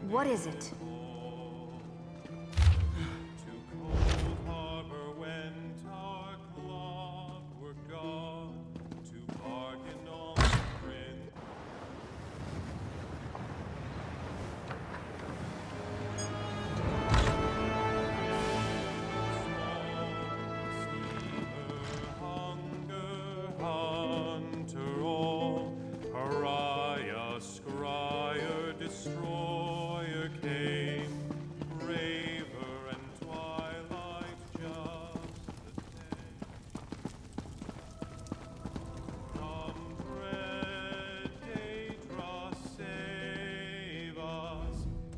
What is it?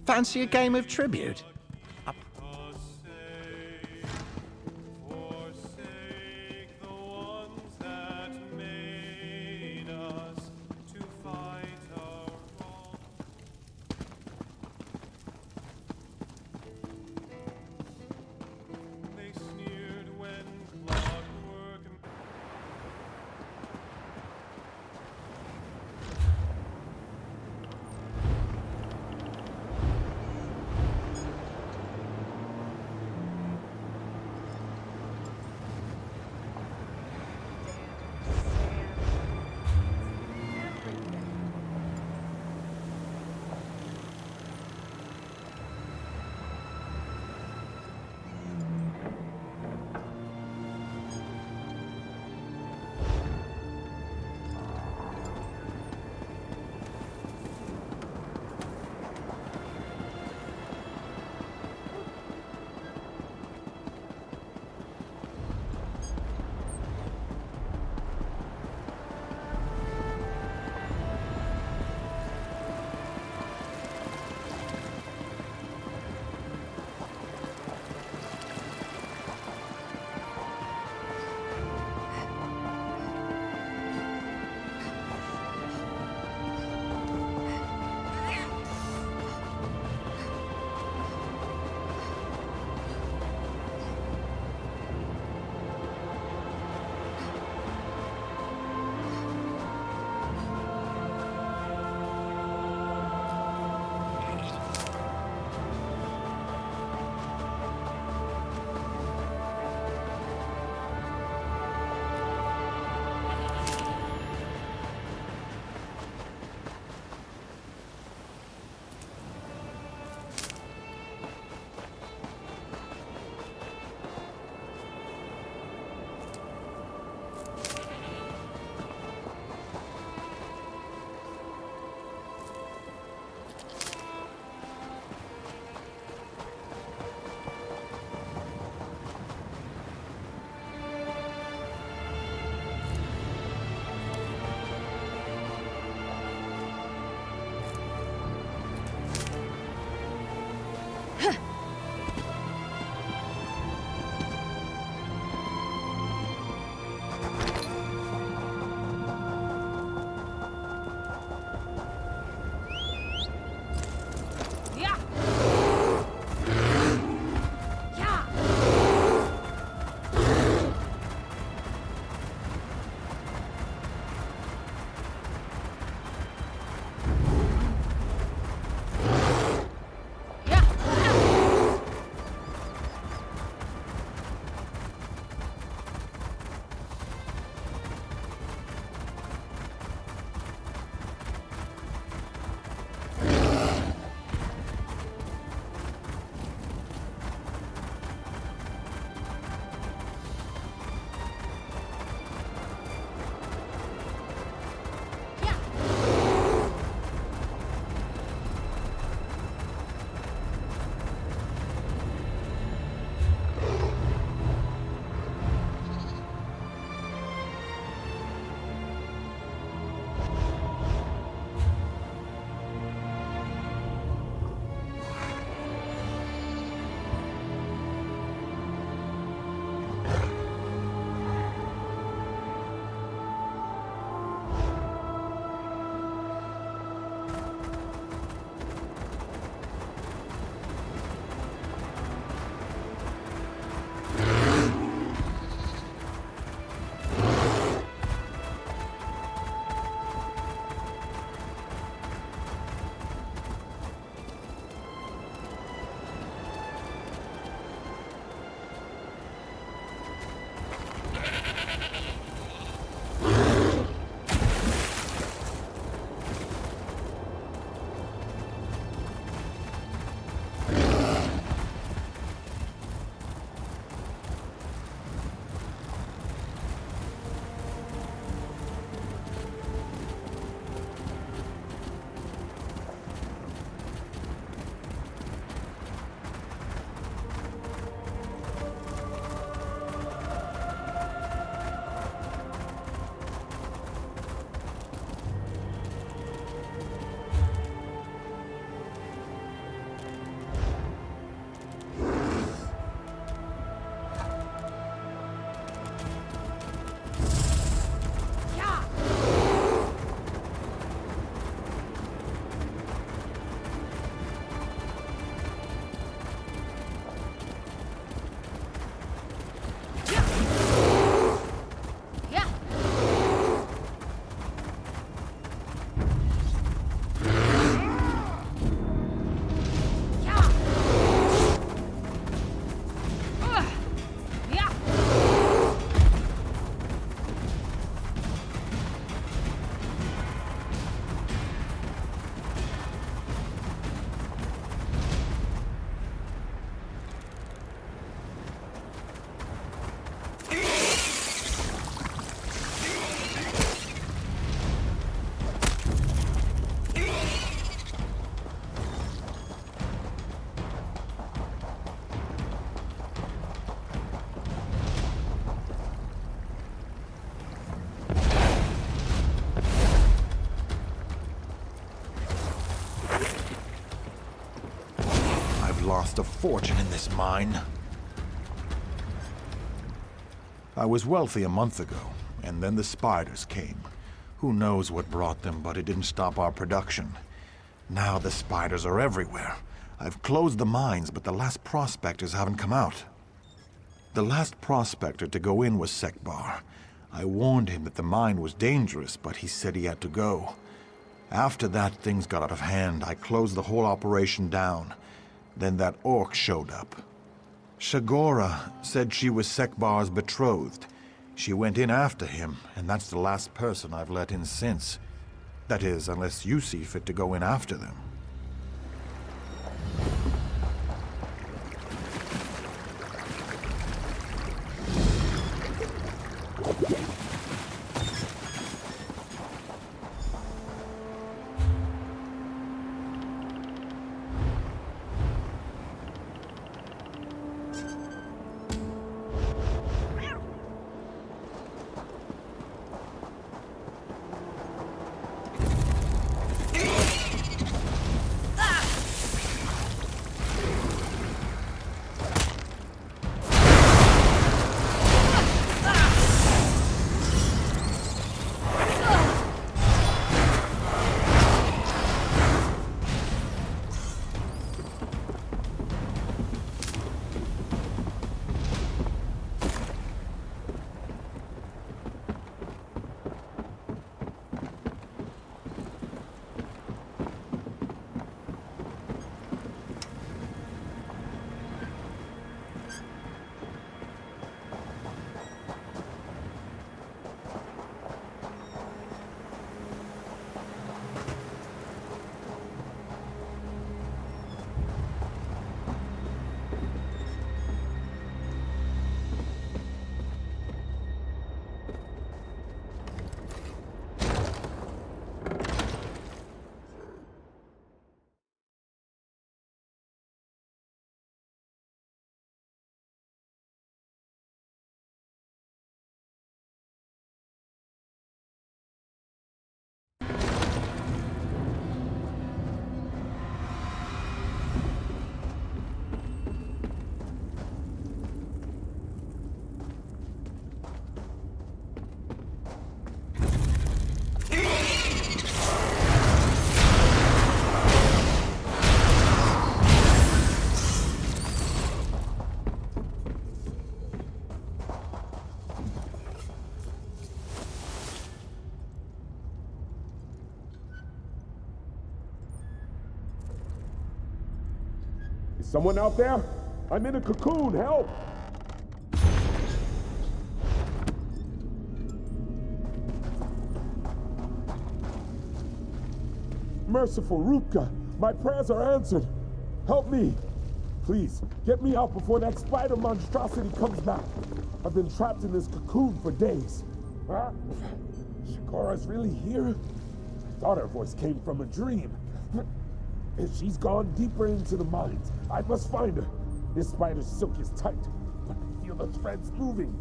Fancy a game of tribute? a fortune in this mine. I was wealthy a month ago, and then the spiders came. Who knows what brought them, but it didn't stop our production. Now the spiders are everywhere. I've closed the mines, but the last prospectors haven't come out. The last prospector to go in was Sekbar. I warned him that the mine was dangerous, but he said he had to go. After that, things got out of hand. I closed the whole operation down. Then that orc showed up. Shagora said she was Sekbar's betrothed. She went in after him, and that's the last person I've let in since. That is, unless you see fit to go in after them. Someone out there? I'm in a cocoon, help! Merciful Rupka, my prayers are answered. Help me. Please, get me out before that spider monstrosity comes back. I've been trapped in this cocoon for days. Huh? Shagora's really here? I thought her voice came from a dream. If she's gone deeper into the mines, I must find her. This spider's silk is tight, but I feel the threads moving.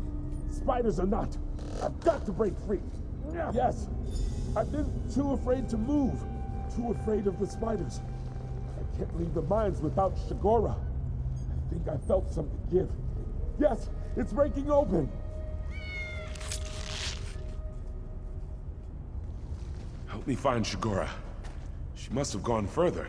Spiders or not, I've got to break free. Yes, I've been too afraid to move, too afraid of the spiders. I can't leave the mines without Shagora. I think I felt something give. Yes, it's breaking open. Help me find Shagora. She must have gone further.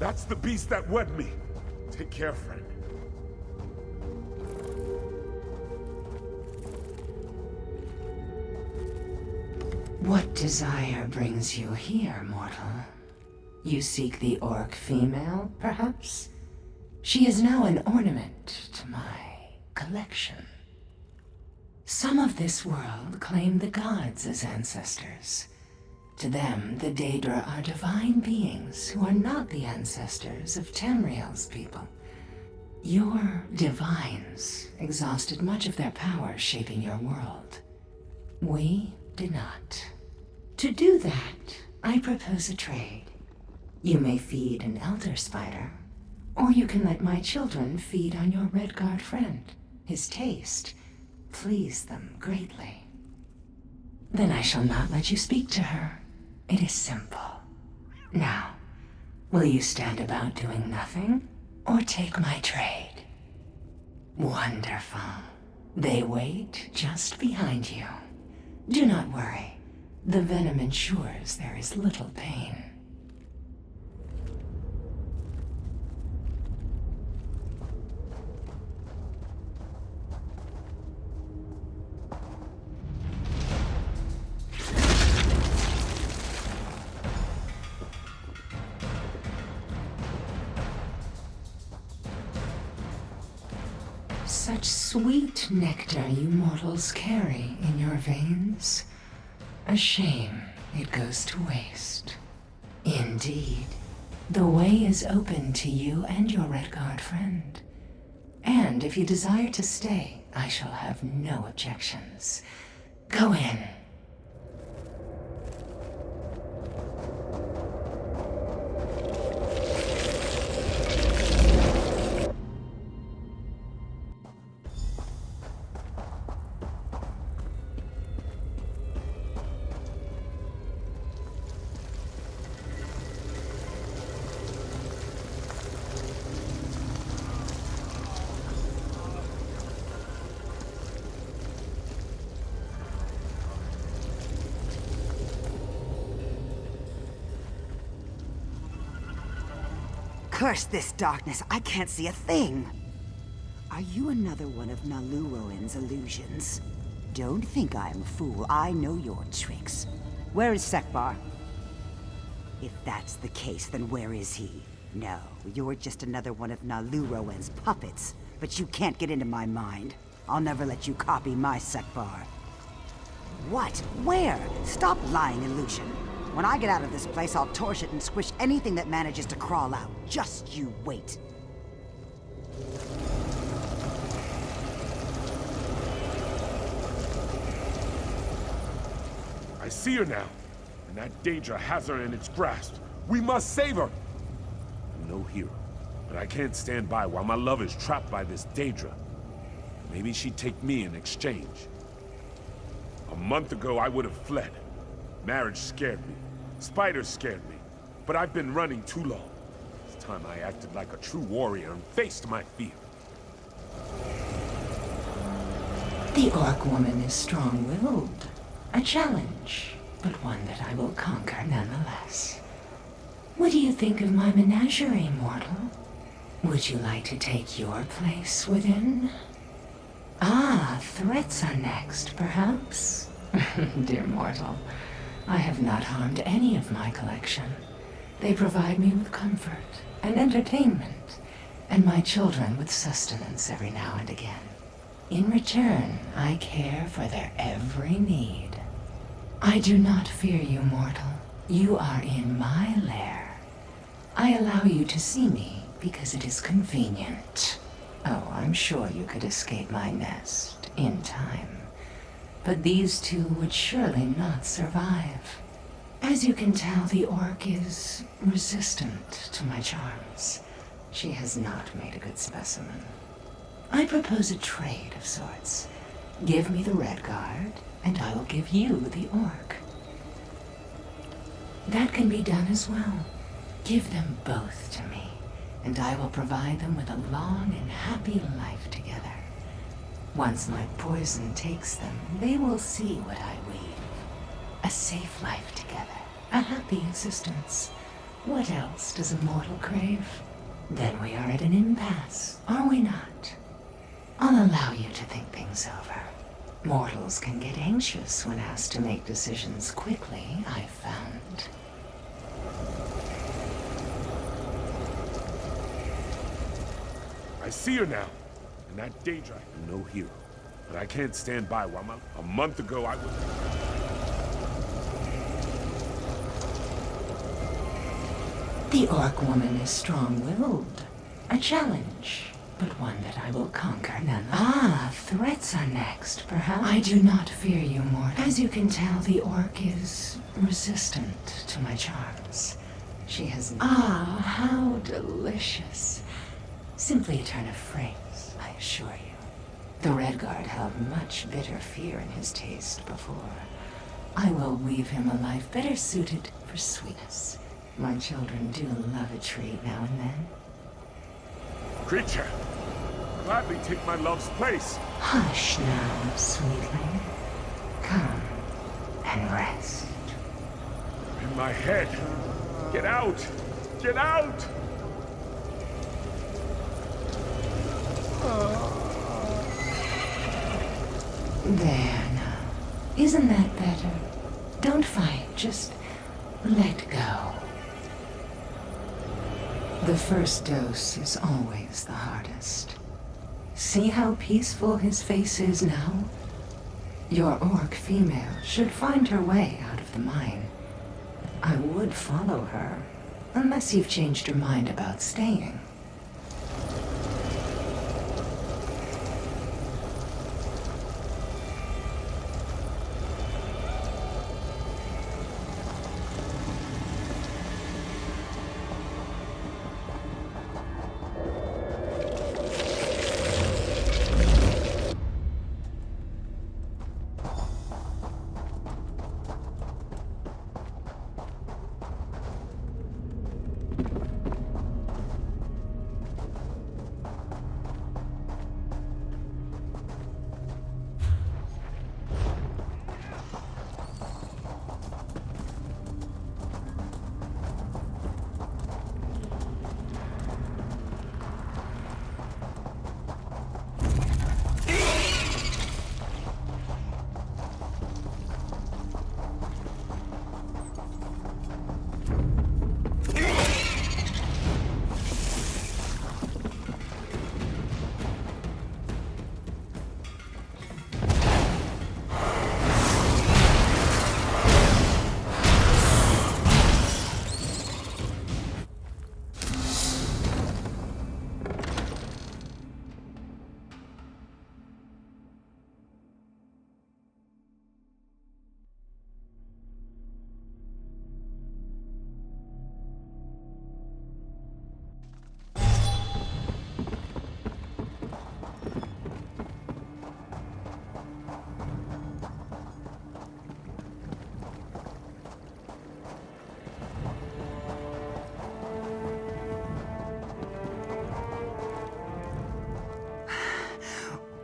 That's the beast that wed me. Take care, friend. What desire brings you here, mortal? You seek the orc female, perhaps? She is now an ornament to my collection. Some of this world claim the gods as ancestors. To them, the Daedra are divine beings who are not the ancestors of Tamriel's people. Your divines exhausted much of their power shaping your world. We did not. To do that, I propose a trade. You may feed an elder spider, or you can let my children feed on your Redguard friend. His taste pleased them greatly. Then I shall not let you speak to her. It is simple. Now, will you stand about doing nothing, or take my trade? Wonderful. They wait just behind you. Do not worry. The venom ensures there is little pain. Such sweet nectar you mortals carry in your veins. A shame it goes to waste. Indeed, the way is open to you and your Redguard friend. And if you desire to stay, I shall have no objections. Go in. Curse this darkness, I can't see a thing! Are you another one of Naluroen's illusions? Don't think I'm a fool, I know your tricks. Where is Sekbar? If that's the case, then where is he? No, you're just another one of Naluroen's puppets, but you can't get into my mind. I'll never let you copy my Sekbar. What? Where? Stop lying, Illusion. When I get out of this place, I'll torch it and squish anything that manages to crawl out. Just you wait. I see her now, and that Daedra has her in its grasp. We must save her! I'm no hero, but I can't stand by while my love is trapped by this Daedra. Maybe she'd take me in exchange. A month ago, I would have fled. Marriage scared me. Spiders scared me. But I've been running too long. It's time I acted like a true warrior and faced my fear. The Orc woman is strong-willed. A challenge, but one that I will conquer nonetheless. What do you think of my menagerie, mortal? Would you like to take your place within? Ah, threats are next, perhaps? Dear mortal, I have not harmed any of my collection. They provide me with comfort and entertainment, and my children with sustenance every now and again. In return, I care for their every need. I do not fear you, mortal. You are in my lair. I allow you to see me because it is convenient. Oh, I'm sure you could escape my nest in time. But these two would surely not survive. As you can tell, the orc is resistant to my charms. She has not made a good specimen. I propose a trade of sorts. Give me the Redguard, and I will give you the orc. That can be done as well. Give them both to me, and I will provide them with a long and happy life together. Once my poison takes them, they will see what I weave. A safe life together, a happy existence. What else does a mortal crave? Then we are at an impasse, are we not? I'll allow you to think things over. Mortals can get anxious when asked to make decisions quickly, I've found. I see her now. And that Daedra, no hero. But I can't stand by while a month ago I was... The Orc woman is strong-willed. A challenge, but one that I will conquer none. Ah, threats are next, perhaps? I do not fear you, mortal. As you can tell, the Orc is resistant to my charms. She has... Ah, how delicious. Simply a turn of phrase, I assure you. The Redguard held much bitter fear in his taste before. I will weave him a life better suited for sweetness. My children do love a treat now and then. Creature, gladly take my love's place. Hush now, sweetling. Come and rest. In my head. Get out! Get out! There now. Isn't that better? Don't fight, just let go. The first dose is always the hardest. See how peaceful his face is now? Your orc female should find her way out of the mine. I would follow her, unless you've changed your mind about staying.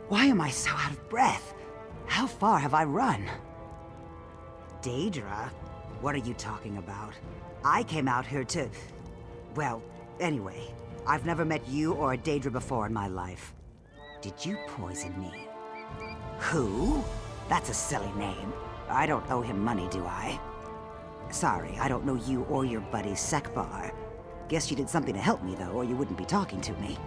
Why am I so out of breath? How far have I run? Daedra? What are you talking about? I came out here to... Well, anyway, I've never met you or a Daedra before in my life. Did you poison me? Who? That's a silly name. I don't owe him money, do I? Sorry, I don't know you or your buddy Sekbar. Guess you did something to help me, though, or you wouldn't be talking to me.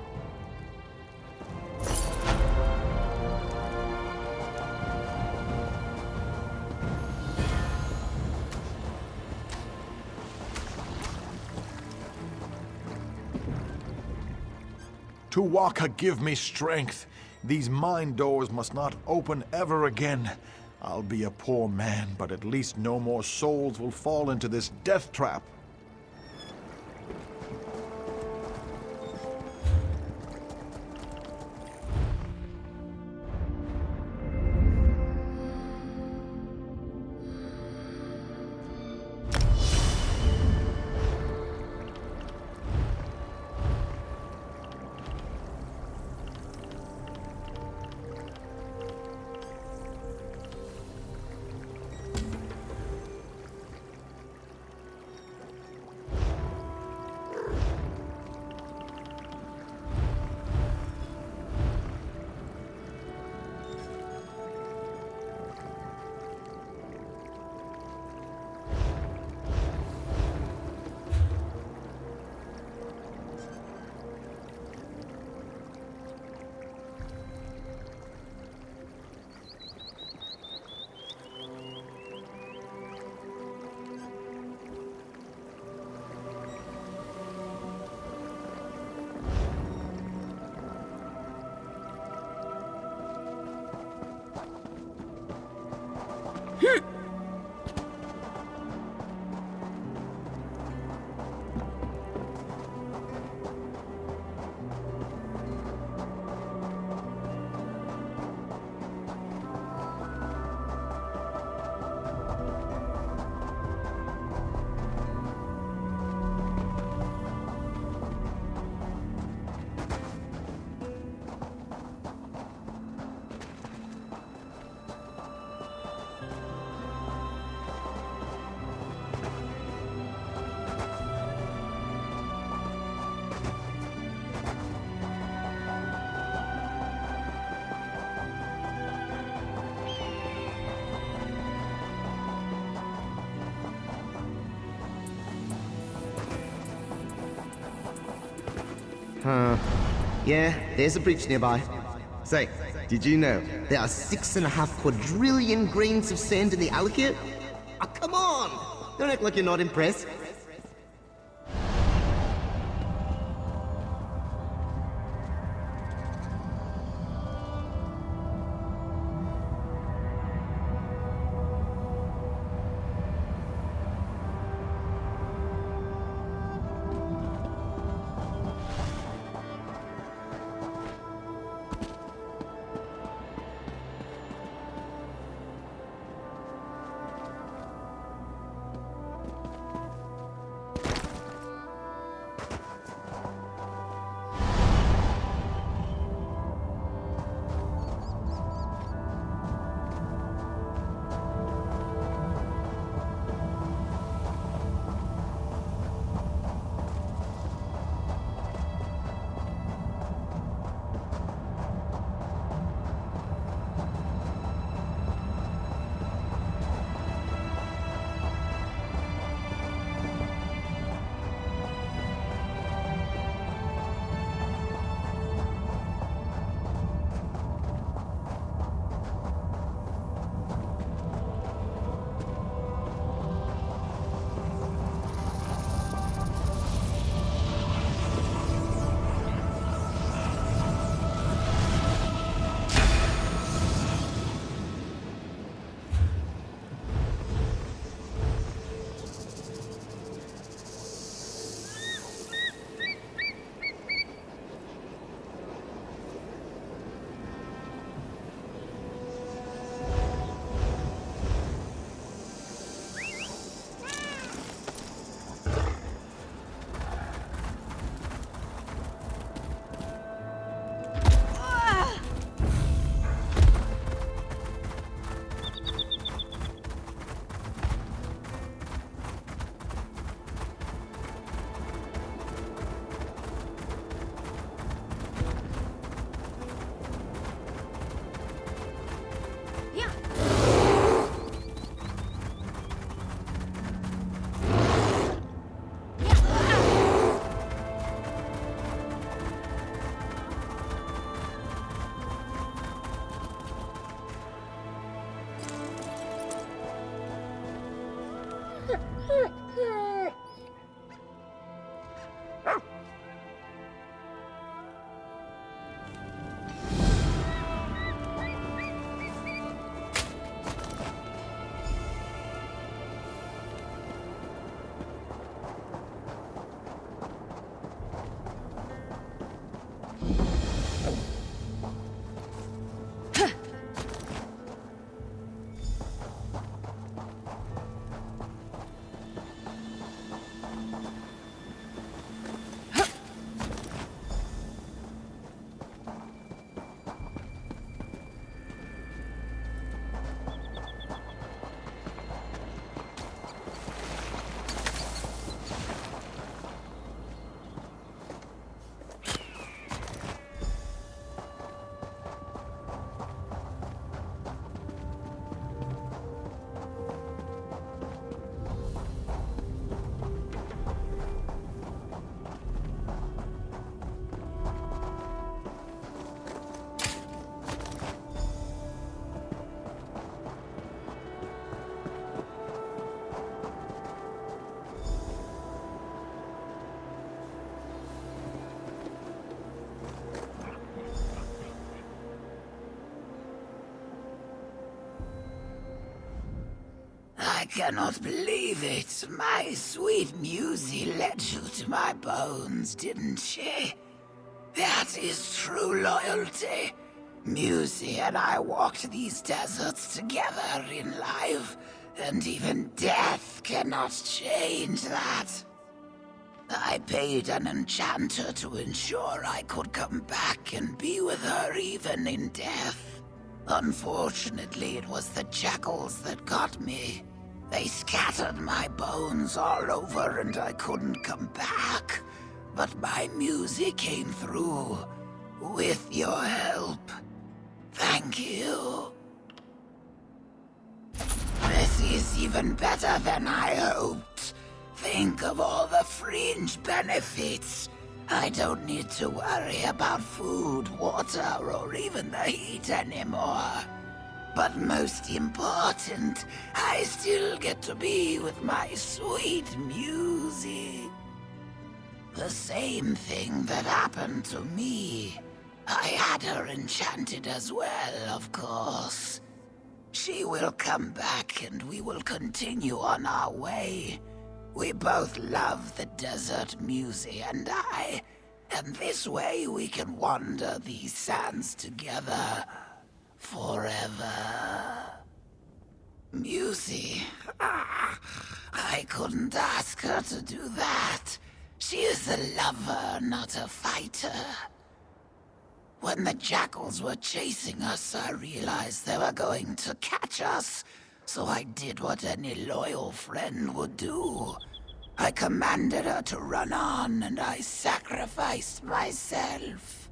Tuwaka, give me strength. These mine doors must not open ever again. I'll be a poor man, but at least no more souls will fall into this death trap. Yeah, there's a bridge nearby. Say, did you know there are 6.5 quadrillion grains of sand in the alik'r? Oh, come on! Don't act like you're not impressed. I cannot believe it. My sweet Musy led you to my bones, didn't she? That is true loyalty. Musy and I walked these deserts together in life, and even death cannot change that. I paid an enchanter to ensure I could come back and be with her even in death. Unfortunately, it was the jackals that got me. They scattered my bones all over and I couldn't come back. But my music came through. With your help. Thank you. This is even better than I hoped. Think of all the fringe benefits. I don't need to worry about food, water, or even the heat anymore. But most important, I still get to be with my sweet Musy. The same thing that happened to me. I had her enchanted as well, of course. She will come back and we will continue on our way. We both love the desert, Musy and I, and this way we can wander these sands together forever. Musy, I couldn't ask her to do that. She is a lover, not a fighter. When the jackals were chasing us, I realized they were going to catch us. So I did what any loyal friend would do. I commanded her to run on, and I sacrificed myself.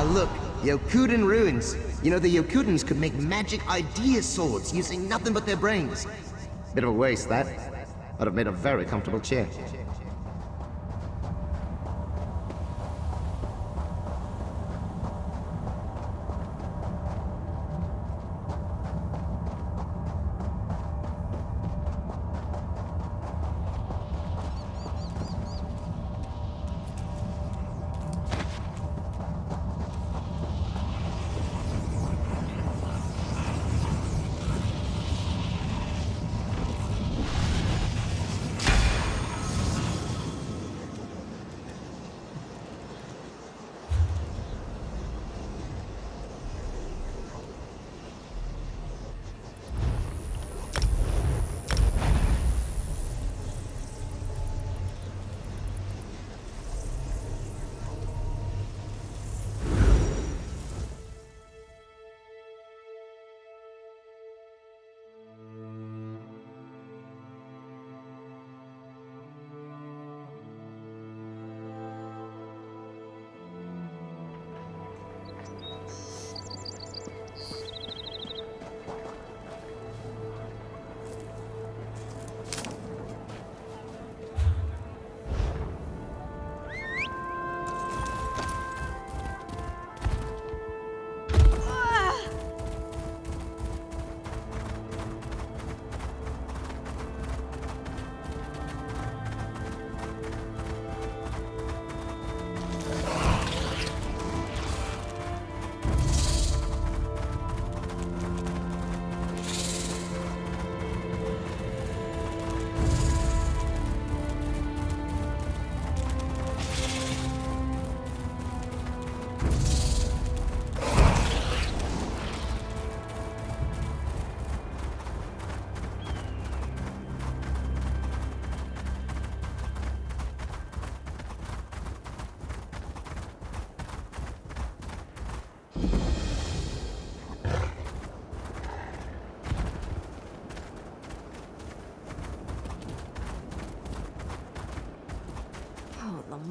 look, Yokuden ruins. You know, the Yokudens could make magic idea swords using nothing but their brains. Bit of a waste, that. I'd have made a very comfortable chair.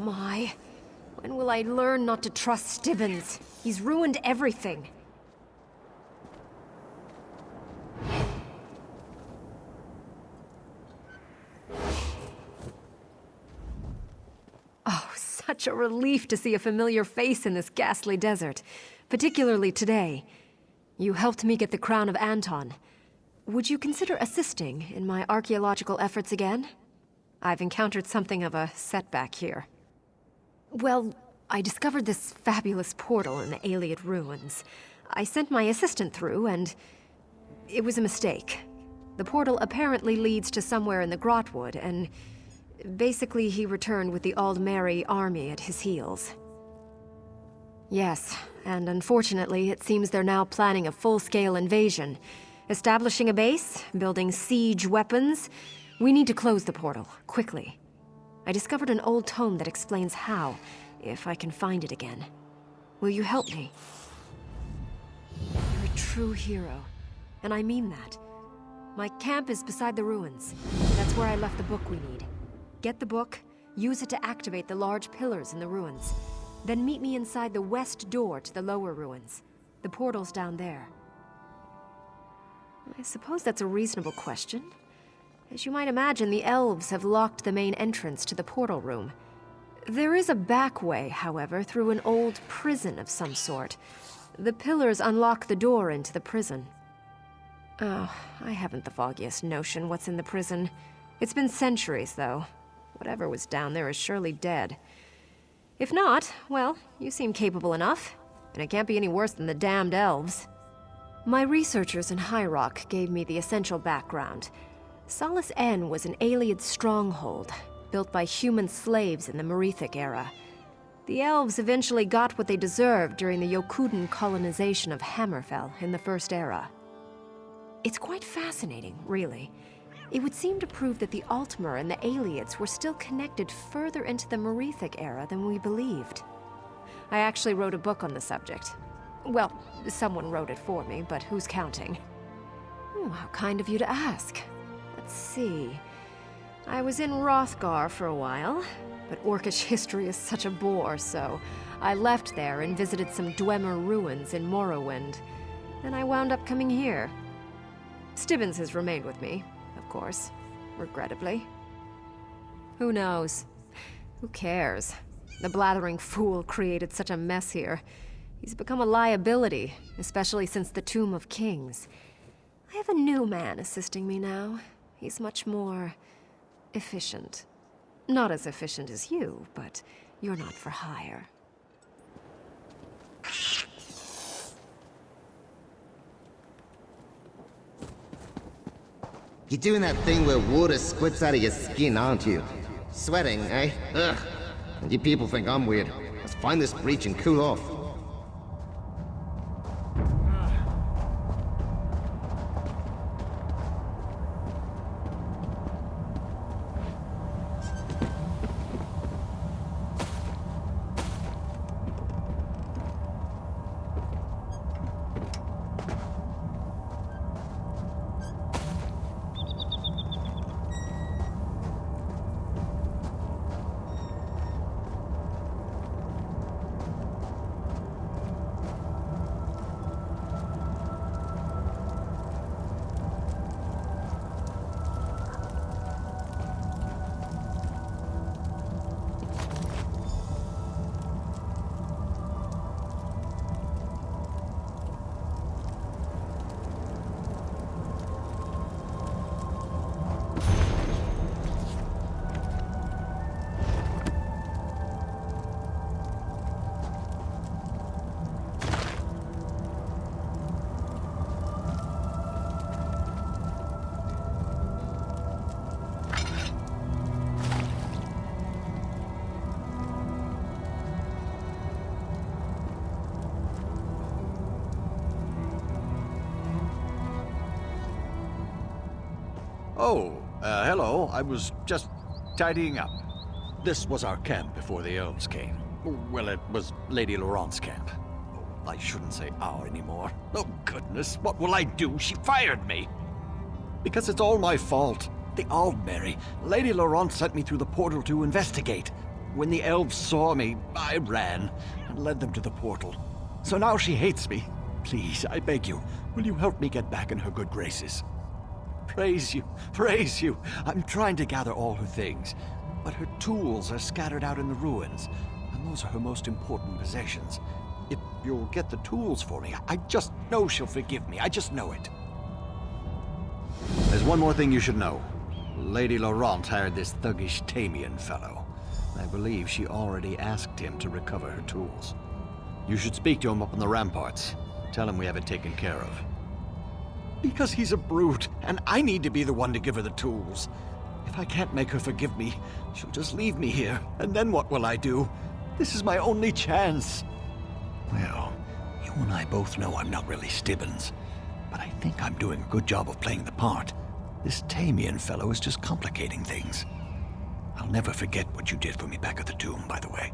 My, when will I learn not to trust Stibbons? He's ruined everything. Oh, such a relief to see a familiar face in this ghastly desert, particularly today. You helped me get the crown of Anton. Would you consider assisting in my archaeological efforts again? I've encountered something of a setback here. Well, I discovered this fabulous portal in the alik'r ruins. I sent my assistant through, and it was a mistake. The portal apparently leads to somewhere in the Grotwood, and basically he returned with the Aldmeri army at his heels. Yes, and unfortunately it seems they're now planning a full-scale invasion. Establishing a base, building siege weapons. We need to close the portal, quickly. I discovered an old tome that explains how, if I can find it again. Will you help me? You're a true hero, and I mean that. My camp is beside the ruins. That's where I left the book we need. Get the book, use it to activate the large pillars in the ruins. Then meet me inside the west door to the lower ruins. The portal's down there. I suppose that's a reasonable question. As you might imagine, the elves have locked the main entrance to the portal room. There is a back way, however, through an old prison of some sort. The pillars unlock the door into the prison. Oh, I haven't the foggiest notion what's in the prison. It's been centuries, though. Whatever was down there is surely dead. If not, well, you seem capable enough. And it can't be any worse than the damned elves. My researchers in High Rock gave me the essential background. Solace N was an Ailiad stronghold, built by human slaves in the Merethic era. The elves eventually got what they deserved during the Yokuden colonization of Hammerfell in the First Era. It's quite fascinating, really. It would seem to prove that the Altmer and the Ailiads were still connected further into the Merethic era than we believed. I actually wrote a book on the subject. Well, someone wrote it for me, but who's counting? How kind of you to ask. Let's see. I was in Hrothgar for a while. but Orcish history is such a bore, so I left there and visited some Dwemer ruins in Morrowind. Then I wound up coming here. Stibbins has remained with me, of course, regrettably. Who knows? Who cares? The blathering fool created such a mess here. He's become a liability, especially since the Tomb of Kings. I have a new man assisting me now. He's much more efficient. Not as efficient as you, but you're not for hire. You're doing that thing where water squirts out of your skin, aren't you? Sweating, eh? Ugh. And you people think I'm weird. Let's find this breach and cool off. Hello. I was just tidying up. This was our camp before the elves came. Well, it was Lady Laurent's camp. Oh, I shouldn't say our anymore. Oh, goodness, what will I do? She fired me. Because it's all my fault. The Aldmeri. Lady Laurent sent me through the portal to investigate. When the elves saw me, I ran and led them to the portal. So now she hates me. Please, I beg you, will you help me get back in her good graces? Praise you, praise you. I'm trying to gather all her things, but her tools are scattered out in the ruins, and those are her most important possessions. If you'll get the tools for me, I just know she'll forgive me. I just know it. There's one more thing you should know. Lady Laurent hired this thuggish Tamian fellow. I believe she already asked him to recover her tools. You should speak to him up on the ramparts. Tell him we have it taken care of. Because he's a brute, and I need to be the one to give her the tools. If I can't make her forgive me, she'll just leave me here, and then what will I do? This is my only chance. Well, you and I both know I'm not really Stibbins, but I think I'm doing a good job of playing the part. This Tamian fellow is just complicating things. I'll never forget what you did for me back at the tomb, by the way.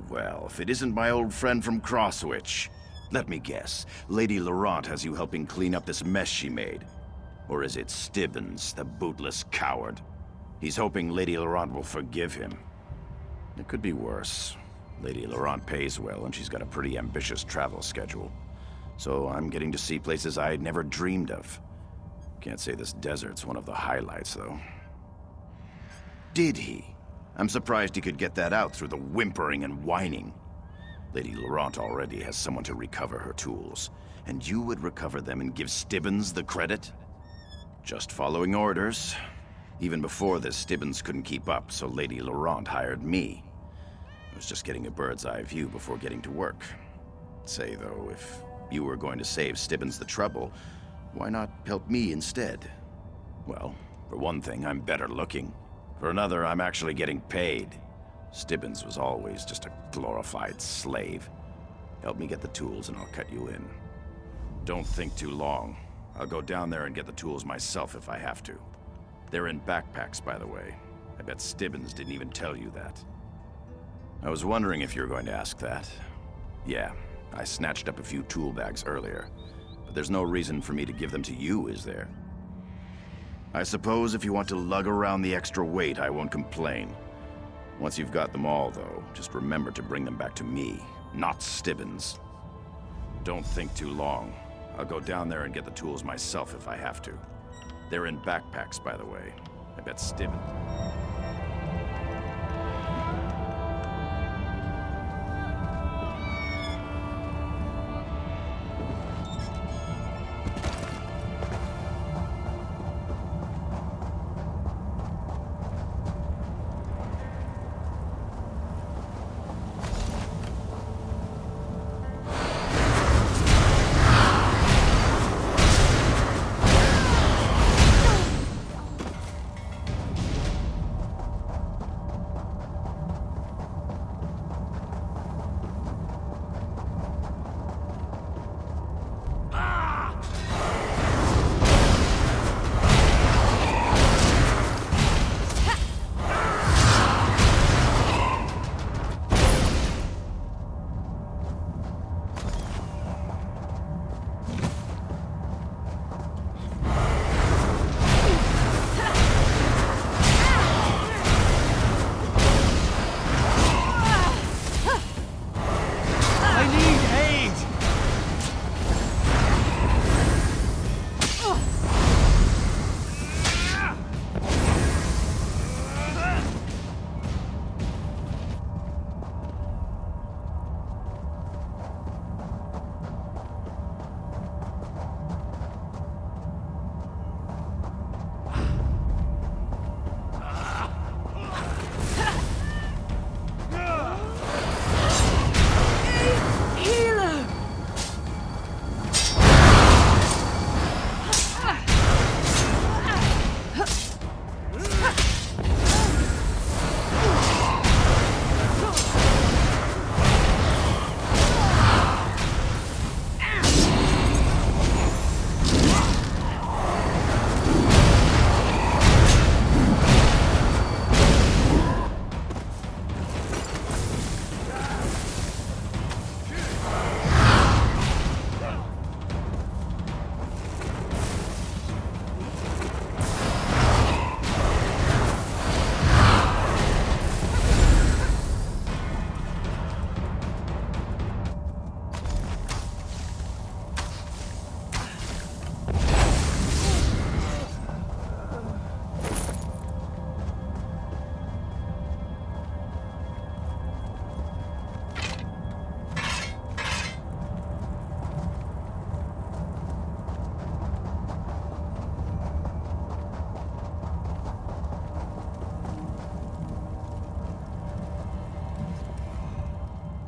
Well, if it isn't my old friend from Crosswich. Let me guess, Lady Laurent has you helping clean up this mess she made. Or is it Stibbons, the bootless coward? He's hoping Lady Laurent will forgive him. It could be worse. Lady Laurent pays well, and she's got a pretty ambitious travel schedule. So I'm getting to see places I'd never dreamed of. Can't say this desert's one of the highlights, though. Did he? I'm surprised he could get that out through the whimpering and whining. Lady Laurent already has someone to recover her tools, and you would recover them and give Stibbons the credit? Just following orders. Even before this, Stibbons couldn't keep up, so Lady Laurent hired me. I was just getting a bird's eye view before getting to work. Say, though, if you were going to save Stibbons the trouble, why not help me instead? Well, for one thing, I'm better looking. For another, I'm actually getting paid. Stibbons was always just a glorified slave. Help me get the tools and I'll cut you in. Don't think too long. I'll go down there and get the tools myself if I have to. They're in backpacks, by the way. I bet Stibbons didn't even tell you that. I was wondering if you were going to ask that. Yeah, I snatched up a few tool bags earlier. But there's no reason for me to give them to you, is there? I suppose if you want to lug around the extra weight, I won't complain. Once you've got them all, though, just remember to bring them back to me, not Stibbons. Don't think too long. I'll go down there and get the tools myself if I have to. They're in backpacks, by the way. I bet Stibbons...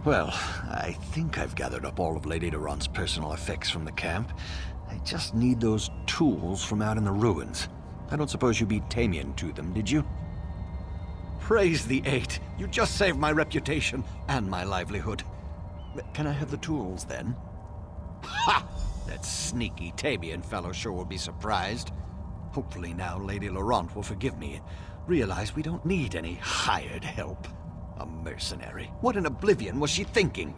Well, I think I've gathered up all of Lady Laurent's personal effects from the camp. I just need those tools from out in the ruins. I don't suppose you beat Tamian to them, did you? Praise the Eight! You just saved my reputation and my livelihood. Can I have the tools, then? Ha! That sneaky Tamian fellow sure will be surprised. Hopefully now Lady Laurent will forgive me and realize we don't need any hired help. A mercenary. What in oblivion was she thinking?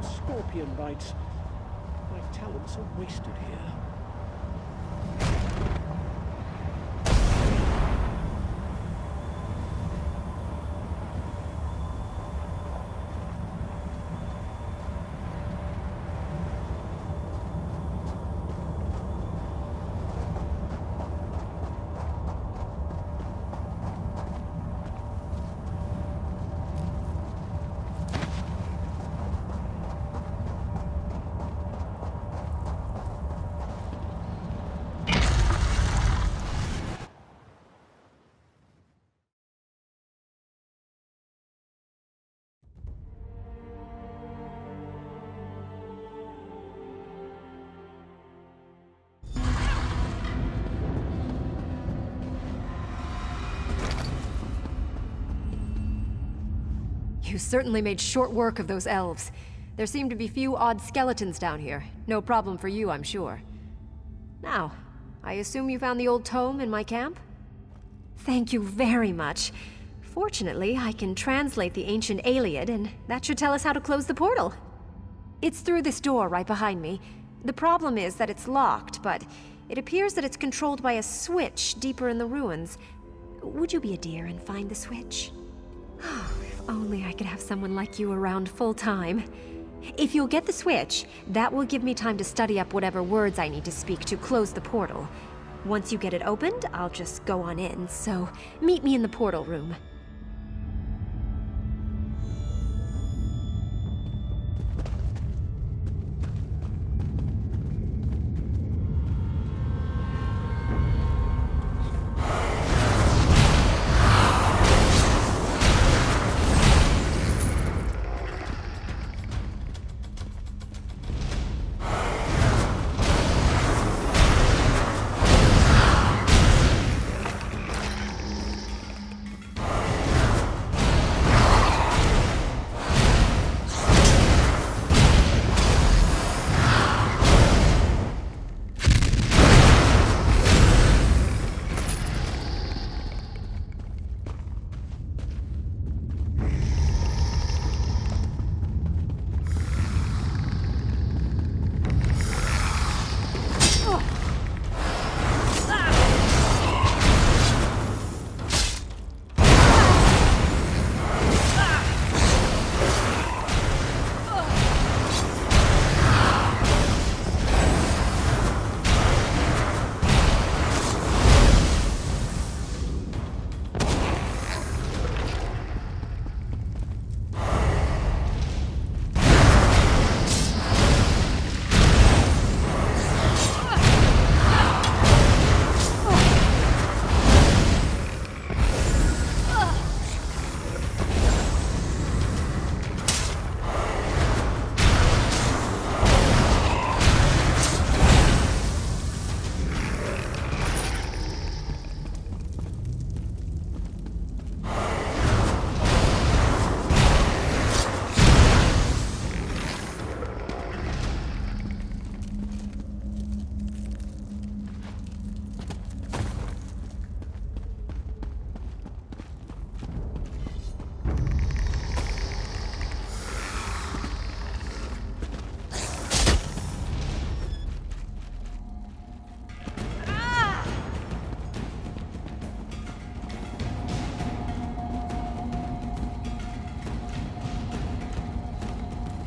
Scorpion bites. My talents are wasted here. You certainly made short work of those elves. There seem to be few odd skeletons down here. No problem for you, I'm sure. Now, I assume you found the old tome in my camp? Thank you very much. Fortunately, I can translate the ancient alik'r, and that should tell us how to close the portal. It's through this door right behind me. The problem is that it's locked, but it appears that it's controlled by a switch deeper in the ruins. Would you be a dear and find the switch? Only I could have someone like you around full time. If you'll get the switch, that will give me time to study up whatever words I need to speak to close the portal. Once you get it opened, I'll just go on in, so meet me in the portal room.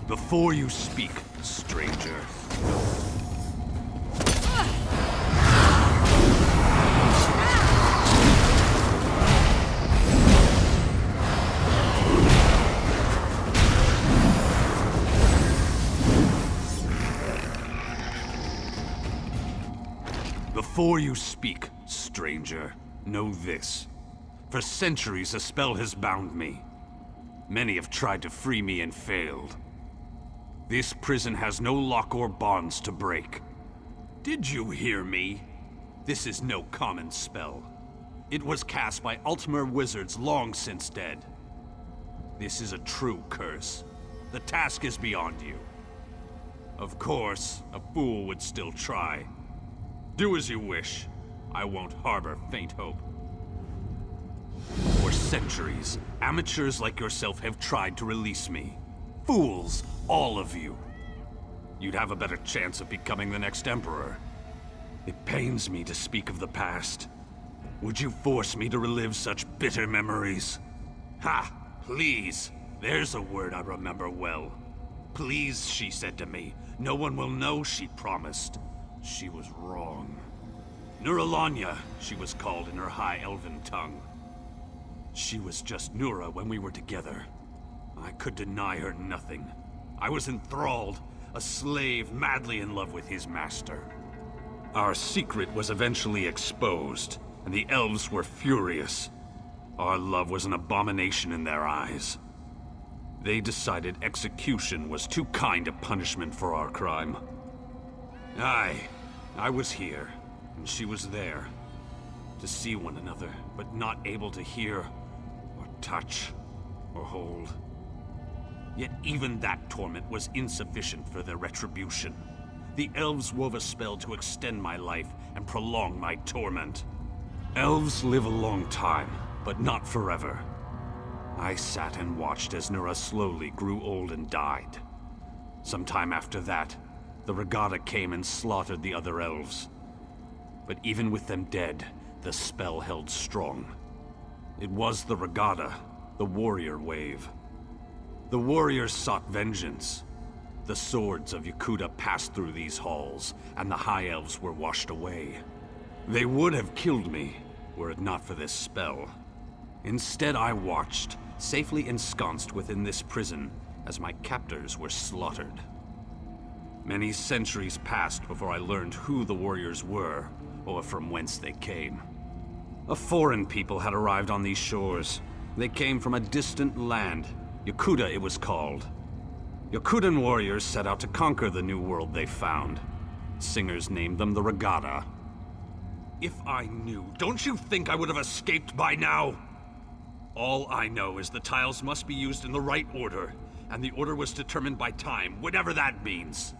Before you speak, stranger. Before you speak, stranger, know this. For centuries a spell has bound me. Many have tried to free me and failed. This prison has no lock or bonds to break. Did you hear me? This is no common spell. It was cast by Ultimate wizards long since dead. This is a true curse. The task is beyond you. Of course, a fool would still try. Do as you wish. I won't harbor faint hope. For centuries, amateurs like yourself have tried to release me. Fools, all of you. You'd have a better chance of becoming the next Emperor. It pains me to speak of the past. Would you force me to relive such bitter memories? Ha! Please! There's a word I remember well. Please, she said to me. No one will know, she promised. She was wrong. Nuralanya, she was called in her High Elven tongue. She was just Nura when we were together. I could deny her nothing. I was enthralled, a slave madly in love with his master. Our secret was eventually exposed, and the elves were furious. Our love was an abomination in their eyes. They decided execution was too kind a punishment for our crime. I was here, and she was there. To see one another, but not able to hear, or touch, or hold. Yet even that torment was insufficient for their retribution. The elves wove a spell to extend my life and prolong my torment. Elves live a long time, but not forever. I sat and watched as Nura slowly grew old and died. Sometime after that, the Regatta came and slaughtered the other elves. But even with them dead, the spell held strong. It was the Regatta, the warrior wave. The warriors sought vengeance. The swords of Yakuta passed through these halls, and the High Elves were washed away. They would have killed me, were it not for this spell. Instead, I watched, safely ensconced within this prison, as my captors were slaughtered. Many centuries passed before I learned who the warriors were, or from whence they came. A foreign people had arrived on these shores. They came from a distant land. Yakuta, it was called. Yakutan warriors set out to conquer the new world they found. Singers named them the Regatta. If I knew, don't you think I would have escaped by now? All I know is the tiles must be used in the right order, and the order was determined by time, whatever that means.